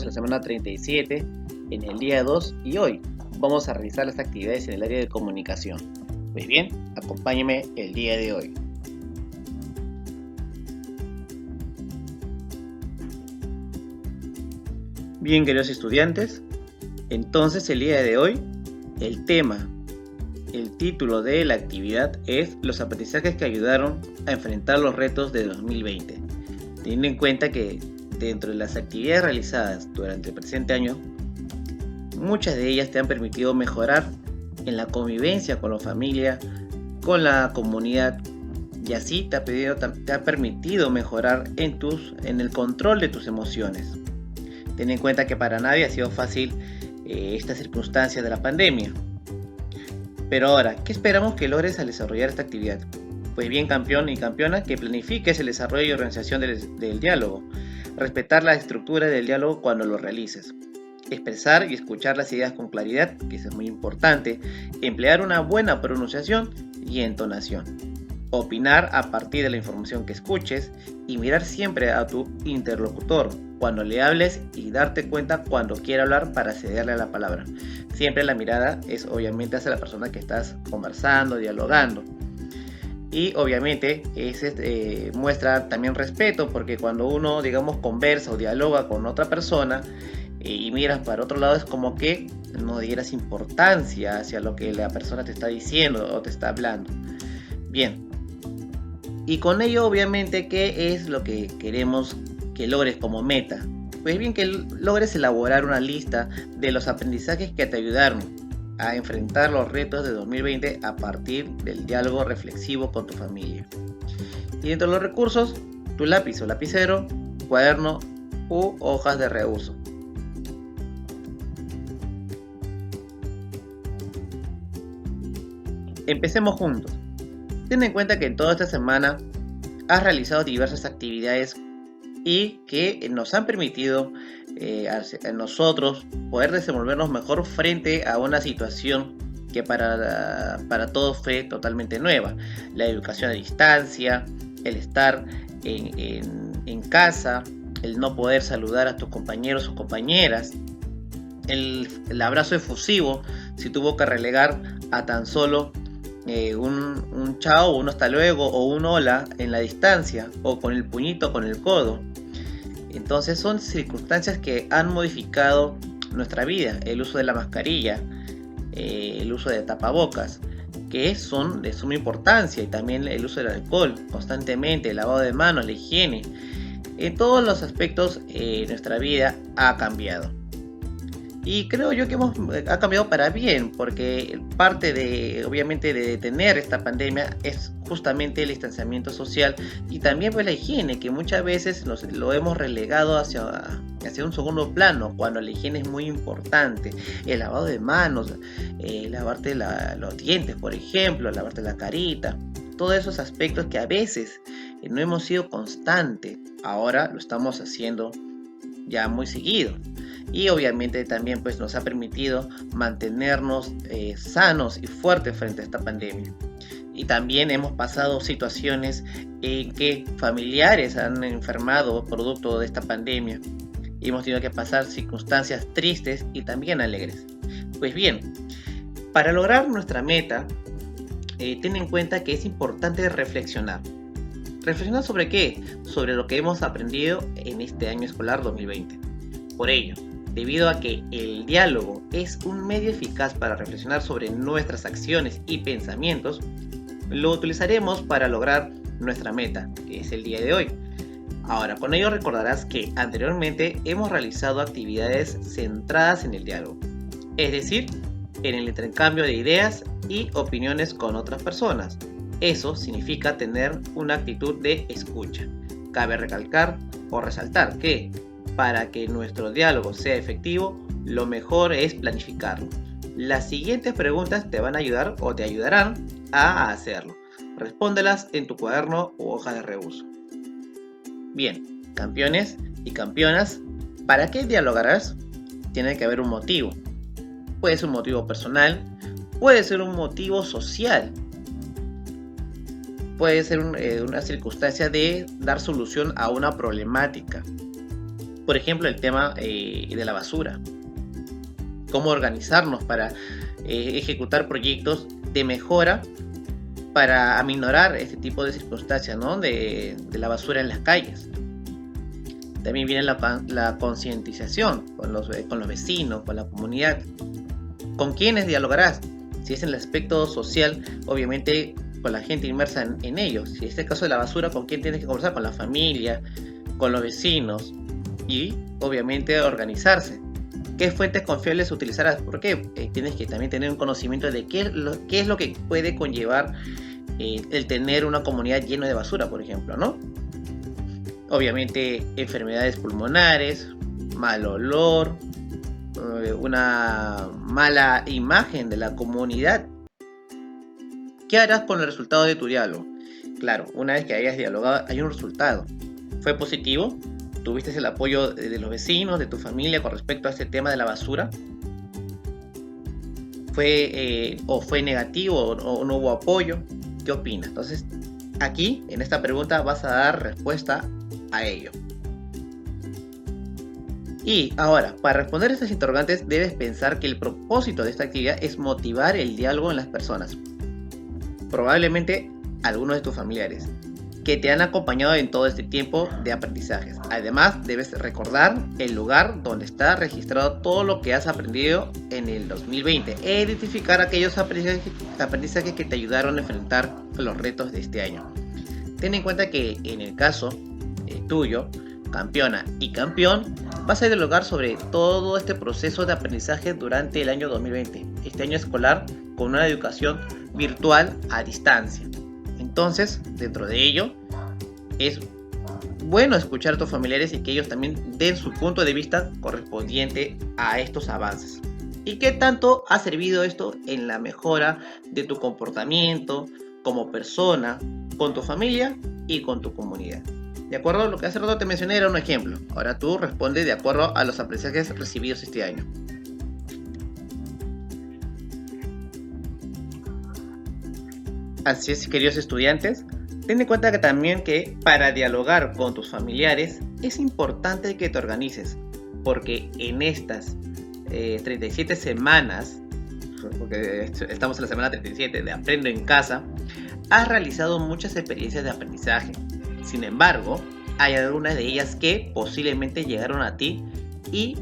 en la semana 37, en el día 2 y hoy vamos a realizar las actividades en el área de comunicación. Pues bien, acompáñenme el día de hoy. Bien, queridos estudiantes, entonces el día de hoy el título de la actividad es los aprendizajes que ayudaron a enfrentar los retos de 2020. Teniendo en cuenta que dentro de las actividades realizadas durante el presente año, muchas de ellas te han permitido mejorar en la convivencia con la familia, con la comunidad, y así te ha permitido mejorar en el control de tus emociones. Ten en cuenta que para nadie ha sido fácil esta circunstancia de la pandemia. Pero ahora, ¿qué esperamos que logres al desarrollar esta actividad? Pues bien, campeón y campeona, que planifiques el desarrollo y organización del diálogo, respetar la estructura del diálogo cuando lo realices, expresar y escuchar las ideas con claridad, que eso es muy importante, emplear una buena pronunciación y entonación, opinar a partir de la información que escuches y mirar siempre a tu interlocutor cuando le hables y darte cuenta cuando quiere hablar para cederle a la palabra. Siempre la mirada es obviamente hacia la persona que estás conversando, dialogando. Y obviamente muestra también respeto, porque cuando uno, conversa o dialoga con otra persona y miras para otro lado, es como que no dieras importancia hacia lo que la persona te está diciendo o te está hablando. Bien. Y con ello, obviamente, ¿qué es lo que queremos que logres como meta? Pues bien, que logres elaborar una lista de los aprendizajes que te ayudaron a enfrentar los retos de 2020 a partir del diálogo reflexivo con tu familia. Y dentro de los recursos, tu lápiz o lapicero, cuaderno u hojas de reuso. Empecemos juntos. Ten en cuenta que en toda esta semana has realizado diversas actividades y que nos han permitido a nosotros poder desenvolvernos mejor frente a una situación que para todos fue totalmente nueva. La educación a distancia, el estar en casa, el no poder saludar a tus compañeros o compañeras, el abrazo efusivo si tuvo que relegar a tan solo un chao, un hasta luego o un hola en la distancia o con el puñito con el codo. Entonces son circunstancias que han modificado nuestra vida. El uso de la mascarilla, el uso de tapabocas, que son de suma importancia, y también el uso del alcohol constantemente, el lavado de manos, la higiene. En todos los aspectos nuestra vida ha cambiado. Y creo yo que ha cambiado para bien, porque parte obviamente de detener esta pandemia es justamente el distanciamiento social y también pues la higiene, que muchas veces lo hemos relegado hacia un segundo plano, cuando la higiene es muy importante. El lavado de manos, lavarte los dientes, por ejemplo, lavarte la carita, todos esos aspectos que a veces no hemos sido constantes, ahora lo estamos haciendo ya muy seguido. Y obviamente también pues nos ha permitido mantenernos sanos y fuertes frente a esta pandemia. Y también hemos pasado situaciones en que familiares han enfermado producto de esta pandemia. Y hemos tenido que pasar circunstancias tristes y también alegres. Pues bien, para lograr nuestra meta, ten en cuenta que es importante reflexionar. ¿Reflexionar sobre qué? Sobre lo que hemos aprendido en este año escolar 2020. Por ello, debido a que el diálogo es un medio eficaz para reflexionar sobre nuestras acciones y pensamientos, lo utilizaremos para lograr nuestra meta, que es el día de hoy. Ahora, con ello recordarás que anteriormente hemos realizado actividades centradas en el diálogo, es decir, en el intercambio de ideas y opiniones con otras personas. Eso significa tener una actitud de escucha. Cabe recalcar o resaltar que para que nuestro diálogo sea efectivo, lo mejor es planificarlo. Las siguientes preguntas te van a ayudar o te ayudarán a hacerlo. Respóndelas en tu cuaderno u hoja de reuso. Bien, campeones y campeonas, ¿para qué dialogarás? Tiene que haber un motivo. Puede ser un motivo personal, puede ser un motivo social, puede ser una circunstancia de dar solución a una problemática. Por ejemplo, el tema de la basura. Cómo organizarnos para ejecutar proyectos de mejora para aminorar este tipo de circunstancias, ¿no? de la basura en las calles. También viene la concientización con los vecinos, con la comunidad. ¿Con quiénes dialogarás? Si es en el aspecto social, obviamente con la gente inmersa en ello. Si es el caso de la basura, ¿con quién tienes que conversar? Con la familia, con los vecinos y obviamente organizarse. ¿Qué fuentes confiables utilizarás? Porque tienes que también tener un conocimiento de qué es lo que puede conllevar el tener una comunidad llena de basura, por ejemplo, ¿no? Obviamente enfermedades pulmonares, mal olor, una mala imagen de la comunidad. ¿Qué harás con el resultado de tu diálogo? Claro, una vez que hayas dialogado, hay un resultado. ¿Fue positivo? ¿Tuviste el apoyo de los vecinos, de tu familia con respecto a este tema de la basura? ¿Fue negativo o no hubo apoyo? ¿Qué opinas? Entonces, aquí, en esta pregunta, vas a dar respuesta a ello. Y ahora, para responder a estas interrogantes, debes pensar que el propósito de esta actividad es motivar el diálogo en las personas. Probablemente algunos de tus familiares que te han acompañado en todo este tiempo de aprendizajes. Además, debes recordar el lugar donde está registrado todo lo que has aprendido en el 2020 e identificar aquellos aprendizajes que te ayudaron a enfrentar los retos de este año. Ten en cuenta que en el caso tuyo, campeona y campeón, vas a dialogar sobre todo este proceso de aprendizaje durante el año 2020, este año escolar con una educación virtual a distancia. Entonces, dentro de ello, es bueno escuchar a tus familiares y que ellos también den su punto de vista correspondiente a estos avances. ¿Y qué tanto ha servido esto en la mejora de tu comportamiento como persona, con tu familia y con tu comunidad? De acuerdo a lo que hace rato te mencioné, era un ejemplo. Ahora tú respondes de acuerdo a los aprendizajes recibidos este año. Así es, queridos estudiantes, ten en cuenta que también que para dialogar con tus familiares es importante que te organices, porque en estas 37 semanas, porque estamos en la semana 37 de Aprendo en Casa, has realizado muchas experiencias de aprendizaje. Sin embargo, hay algunas de ellas que posiblemente llegaron a ti y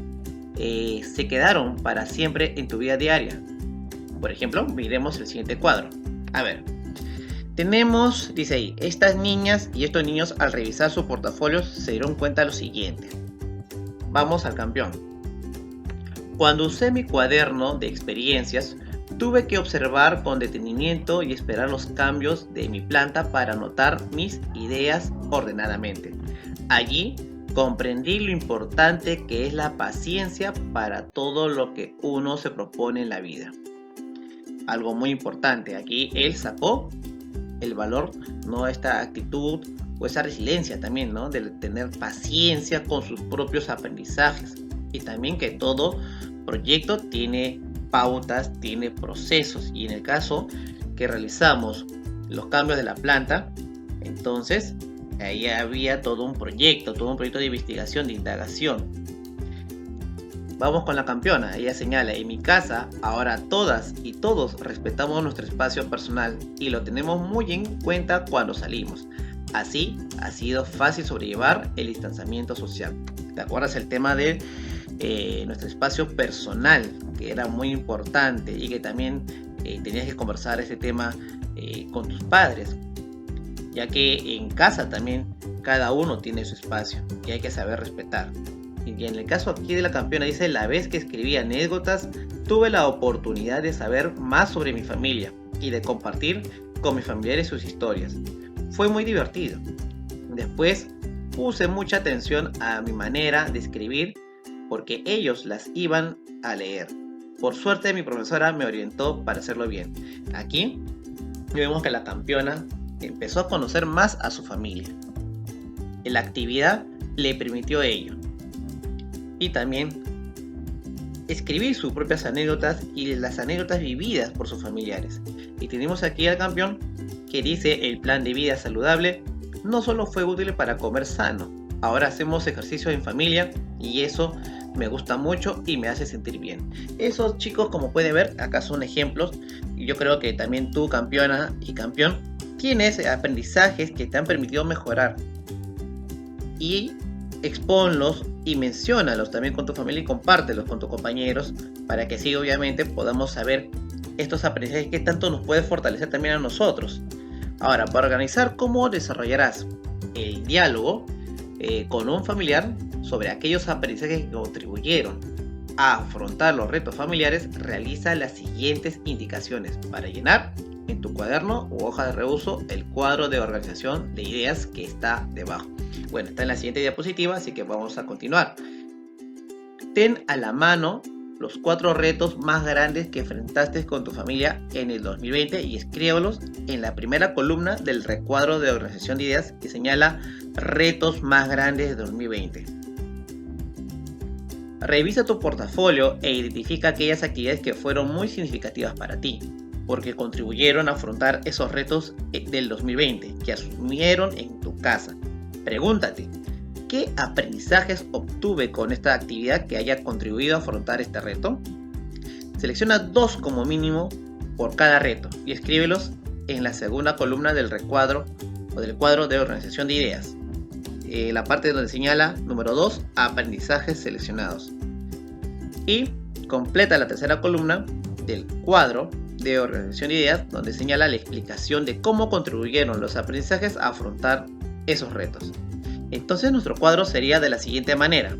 se quedaron para siempre en tu vida diaria. Por ejemplo, miremos el siguiente cuadro. A ver, tenemos, dice ahí, estas niñas y estos niños al revisar sus portafolios se dieron cuenta de lo siguiente. Vamos al campeón. Cuando usé mi cuaderno de experiencias, tuve que observar con detenimiento y esperar los cambios de mi planta para anotar mis ideas ordenadamente. Allí comprendí lo importante que es la paciencia para todo lo que uno se propone en la vida. Algo muy importante, aquí él sacó el valor, ¿no? Esta actitud o esa resiliencia también, ¿no? De tener paciencia con sus propios aprendizajes. Y también que todo proyecto tiene pautas, tiene procesos. Y en el caso que realizamos los cambios de la planta, entonces ahí había todo un proyecto de investigación, de indagación. Vamos con la campeona. Ella señala, en mi casa ahora todas y todos respetamos nuestro espacio personal y lo tenemos muy en cuenta cuando salimos. Así ha sido fácil sobrellevar el distanciamiento social. ¿Te acuerdas el tema de nuestro espacio personal, que era muy importante y que también tenías que conversar este tema con tus padres? Ya que en casa también cada uno tiene su espacio y hay que saber respetar. Y en el caso aquí de la campeona dice, la vez que escribí anécdotas, tuve la oportunidad de saber más sobre mi familia y de compartir con mis familiares sus historias. Fue muy divertido. Después puse mucha atención a mi manera de escribir porque ellos las iban a leer. Por suerte mi profesora me orientó para hacerlo bien. Aquí vemos que la campeona empezó a conocer más a su familia. La actividad le permitió ello. Y también escribir sus propias anécdotas y las anécdotas vividas por sus familiares. Y tenemos aquí al campeón que dice, el plan de vida saludable no solo fue útil para comer sano, ahora hacemos ejercicio en familia y eso me gusta mucho y me hace sentir bien. Esos chicos, como pueden ver, acá son ejemplos, y yo creo que también tú, campeona y campeón, tienes aprendizajes que te han permitido mejorar, y expónlos y menciónalos también con tu familia y compártelos con tus compañeros para que así obviamente podamos saber estos aprendizajes que tanto nos puede fortalecer también a nosotros. Ahora, para organizar cómo desarrollarás el diálogo con un familiar sobre aquellos aprendizajes que contribuyeron a afrontar los retos familiares, realiza las siguientes indicaciones para llenar en tu cuaderno u hoja de reuso el cuadro de organización de ideas que está debajo. Bueno, está en la siguiente diapositiva, así que vamos a continuar. Ten a la mano los 4 retos más grandes que enfrentaste con tu familia en el 2020 y escríbelos en la primera columna del recuadro de organización de ideas que señala retos más grandes de 2020. Revisa tu portafolio e identifica aquellas actividades que fueron muy significativas para ti, porque contribuyeron a afrontar esos retos del 2020 que asumieron en tu casa. Pregúntate, ¿qué aprendizajes obtuve con esta actividad que haya contribuido a afrontar este reto? Selecciona 2 como mínimo por cada reto y escríbelos en la segunda columna del recuadro o del cuadro de organización de ideas. La parte donde señala número 2, aprendizajes seleccionados. Y completa la tercera columna del cuadro de organización de ideas donde señala la explicación de cómo contribuyeron los aprendizajes a afrontar esos retos. Entonces nuestro cuadro sería de la siguiente manera.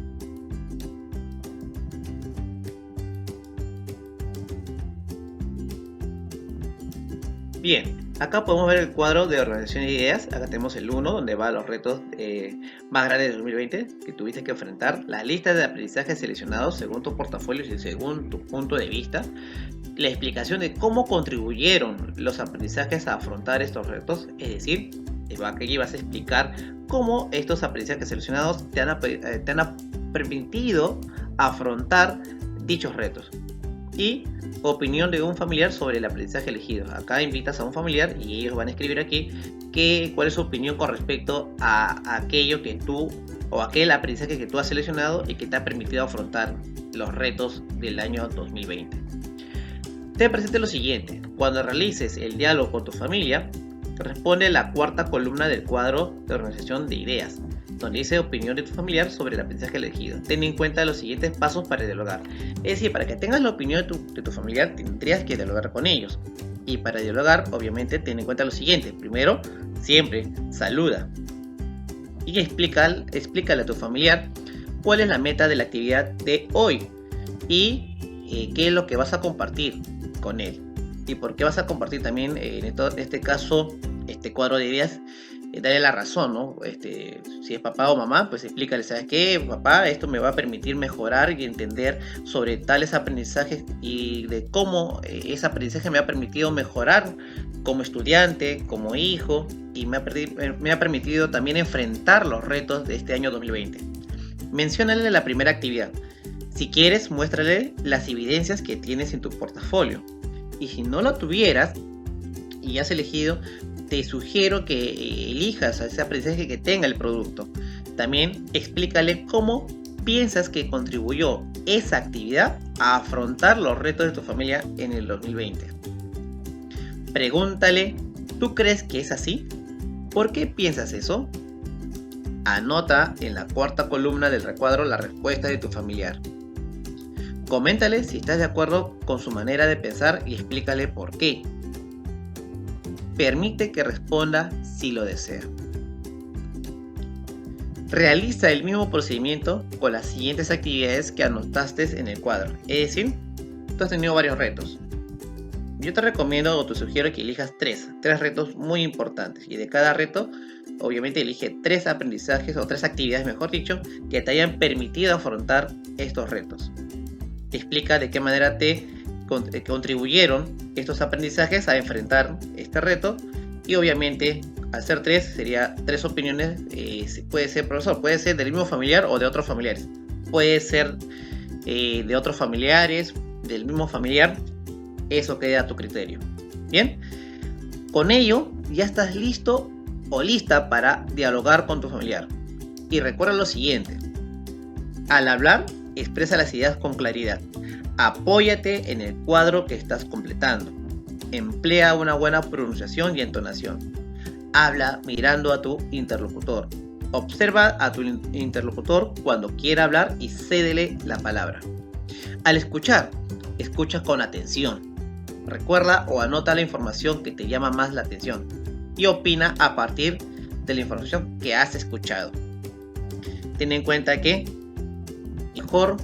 Bien, acá podemos ver el cuadro de organización de ideas. Acá tenemos el 1, donde va los retos más grandes de 2020 que tuviste que enfrentar. La lista de aprendizajes seleccionados según tu portafolio y según tu punto de vista. La explicación de cómo contribuyeron los aprendizajes a afrontar estos retos. Es decir, aquí vas a explicar cómo estos aprendizajes seleccionados te han permitido afrontar dichos retos. Y opinión de un familiar sobre el aprendizaje elegido. Acá invitas a un familiar y ellos van a escribir aquí cuál es su opinión con respecto a aquello que tú o aquel aprendizaje que tú has seleccionado y que te ha permitido afrontar los retos del año 2020. Ten presente lo siguiente: cuando realices el diálogo con tu familia, responde la cuarta columna del cuadro de organización de ideas, donde dice opinión de tu familiar sobre el aprendizaje elegido. Ten en cuenta los siguientes pasos para dialogar. Es decir, para que tengas la opinión de tu familiar, tendrías que dialogar con ellos. Y para dialogar, obviamente, ten en cuenta lo siguiente. Primero, siempre saluda. Y explícale a tu familiar cuál es la meta de la actividad de hoy. Y qué es lo que vas a compartir con él. Y por qué vas a compartir también, en este caso, este cuadro de ideas. Darle la razón, ¿no? Si es papá o mamá, pues explícale, ¿sabes qué? Papá, esto me va a permitir mejorar y entender sobre tales aprendizajes y de cómo ese aprendizaje me ha permitido mejorar como estudiante, como hijo, y me ha permitido también enfrentar los retos de este año 2020. Menciónale la primera actividad. Si quieres, muéstrale las evidencias que tienes en tu portafolio. Y si no lo tuvieras y has elegido, te sugiero que elijas a ese aprendizaje que tenga el producto. También explícale cómo piensas que contribuyó esa actividad a afrontar los retos de tu familia en el 2020. Pregúntale, ¿tú crees que es así? ¿Por qué piensas eso? Anota en la cuarta columna del recuadro la respuesta de tu familiar. Coméntale si estás de acuerdo con su manera de pensar y explícale por qué. Permite que responda si lo desea. Realiza el mismo procedimiento con las siguientes actividades que anotaste en el cuadro. Es decir, tú has tenido varios retos. Yo te recomiendo o te sugiero que elijas tres retos muy importantes. Y de cada reto, obviamente elige 3 aprendizajes o 3 actividades, mejor dicho, que te hayan permitido afrontar estos retos. Explica de qué manera te contribuyeron estos aprendizajes a enfrentar este reto, y obviamente al ser 3 sería 3 opiniones. Puede ser, profesor, puede ser del mismo familiar o de otros familiares, puede ser de otros familiares, del mismo familiar, eso queda a tu criterio. Bien, con ello ya estás listo o lista para dialogar con tu familiar. Y recuerda lo siguiente: Al hablar, expresa las ideas con claridad. Apóyate en el cuadro que estás completando. Emplea una buena pronunciación y entonación. Habla mirando a tu interlocutor. Observa a tu interlocutor cuando quiera hablar y cédele la palabra. Al escuchar, escucha con atención. Recuerda o anota la información que te llama más la atención y opina a partir de la información que has escuchado. Ten en cuenta que mejor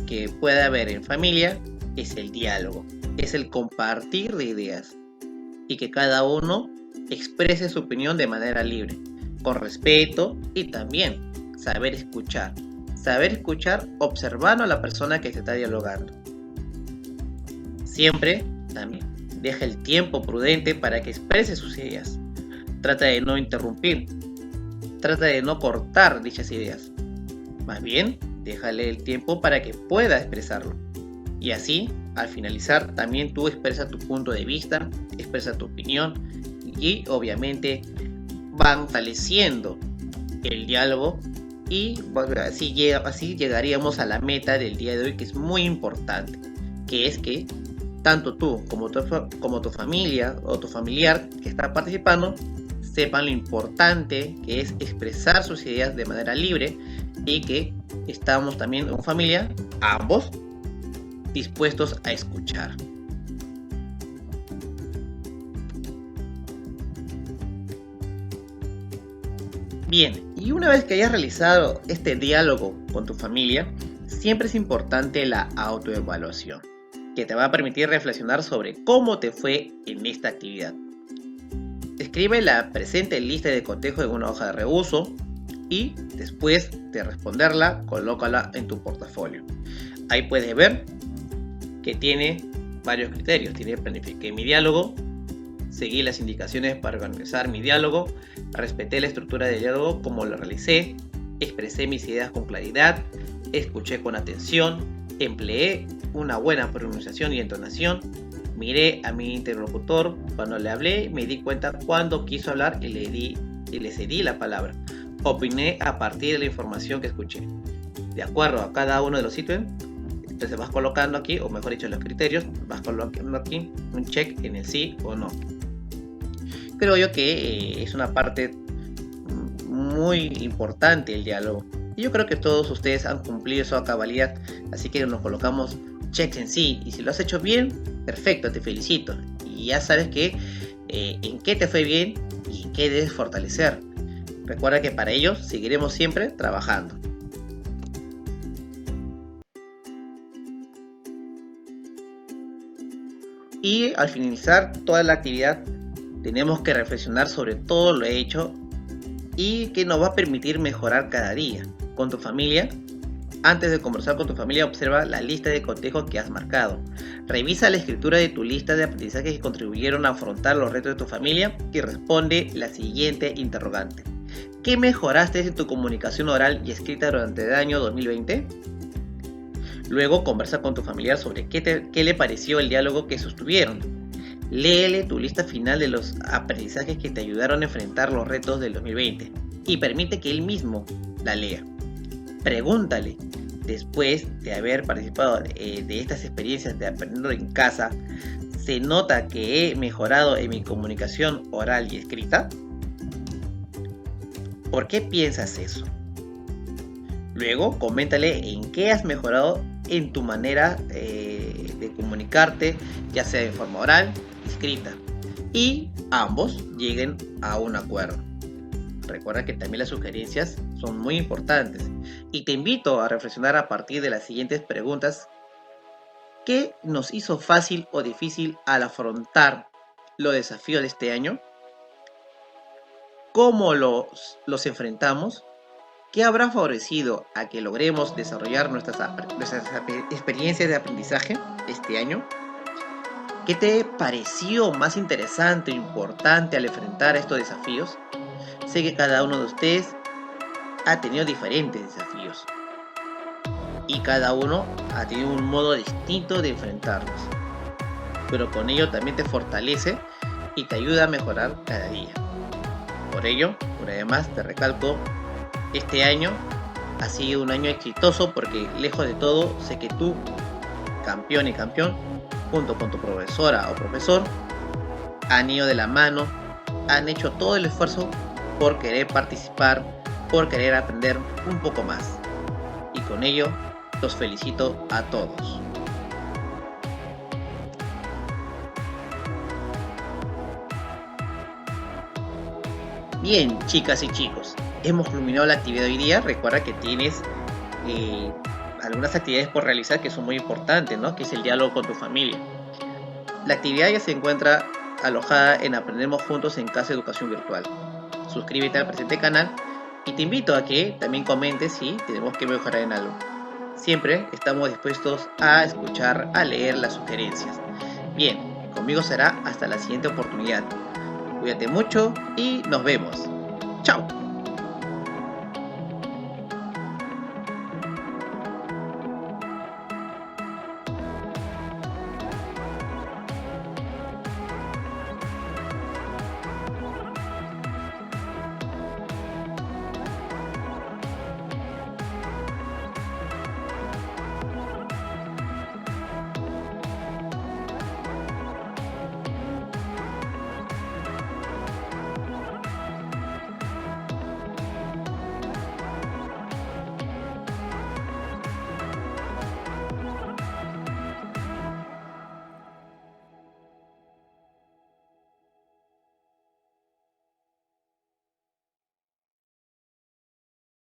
que puede haber en familia es el diálogo, es el compartir de ideas y que cada uno exprese su opinión de manera libre, con respeto y también saber escuchar observando a la persona que se está dialogando. Siempre también deja el tiempo prudente para que exprese sus ideas. Trata de no interrumpir, trata de no cortar dichas ideas. Más bien, déjale el tiempo para que pueda expresarlo. Y así, al finalizar, también tú expresa tu punto de vista, expresa tu opinión y obviamente van fortaleciendo el diálogo y así llegaríamos a la meta del día de hoy, que es muy importante, que es que tanto tú como tu familia o tu familiar que está participando sepan lo importante que es expresar sus ideas de manera libre y que estamos también en familia, ambos, dispuestos a escuchar. Bien, y una vez que hayas realizado este diálogo con tu familia, siempre es importante la autoevaluación, que te va a permitir reflexionar sobre cómo te fue en esta actividad. Escribe la presente lista de cotejo en una hoja de reuso y después de responderla, colócala en tu portafolio. Ahí puedes ver que tiene varios criterios. Planifiqué mi diálogo, seguí las indicaciones para organizar mi diálogo, respeté la estructura del diálogo como lo realicé, expresé mis ideas con claridad, escuché con atención, empleé una buena pronunciación y entonación, miré a mi interlocutor cuando le hablé, me di cuenta cuando quiso hablar y le cedí la palabra. Opiné a partir de la información que escuché. De acuerdo a cada uno de los ítems, entonces vas colocando aquí, o mejor dicho, los criterios, vas colocando aquí un check en el sí o no. Creo yo que es una parte muy importante el diálogo. Y yo creo que todos ustedes han cumplido eso a cabalidad, así que nos colocamos checks en sí, y si lo has hecho bien, perfecto, te felicito. Y ya sabes que en qué te fue bien y en qué debes fortalecer. Recuerda que para ello seguiremos siempre trabajando. Y al finalizar toda la actividad, tenemos que reflexionar sobre todo lo hecho y que nos va a permitir mejorar cada día. Con tu familia, antes de conversar con tu familia, observa la lista de cotejos que has marcado. Revisa la escritura de tu lista de aprendizajes que contribuyeron a afrontar los retos de tu familia y responde la siguiente interrogante. ¿Qué mejoraste en tu comunicación oral y escrita durante el año 2020? Luego conversa con tu familiar sobre qué le pareció el diálogo que sostuvieron. Léele tu lista final de los aprendizajes que te ayudaron a enfrentar los retos del 2020 y permite que él mismo la lea. Pregúntale, después de haber participado de estas experiencias de aprendiendo en casa, ¿se nota que he mejorado en mi comunicación oral y escrita? ¿Por qué piensas eso? Luego, coméntale en qué has mejorado en tu manera de comunicarte, ya sea de forma oral, escrita, y ambos lleguen a un acuerdo. Recuerda que también las sugerencias son muy importantes y te invito a reflexionar a partir de las siguientes preguntas. ¿Qué nos hizo fácil o difícil al afrontar los desafíos de este año? ¿Cómo los enfrentamos? ¿Qué habrá favorecido a que logremos desarrollar nuestras experiencias de aprendizaje este año? ¿Qué te pareció más interesante o importante al enfrentar estos desafíos? Sé que cada uno de ustedes ha tenido diferentes desafíos y cada uno ha tenido un modo distinto de enfrentarlos, pero con ello también te fortalece y te ayuda a mejorar cada día. Por ello, por además te recalco, este año Ha sido un año exitoso porque lejos de todo sé que tú, campeón y campeón, junto con tu profesora o profesor, han ido de la mano, han hecho todo el esfuerzo por querer participar, por querer aprender un poco más. Y con ello, los felicito a todos. Bien, chicas y chicos, hemos culminado la actividad de hoy día. Recuerda que tienes algunas actividades por realizar que son muy importantes, ¿no? Que es el diálogo con tu familia. La actividad ya se encuentra alojada en Aprendemos Juntos en Casa Educación Virtual. Suscríbete al presente canal y te invito a que también comentes si tenemos que mejorar en algo. Siempre estamos dispuestos a escuchar, a leer las sugerencias. Bien, conmigo será hasta la siguiente oportunidad. Cuídate mucho y nos vemos. ¡Chao!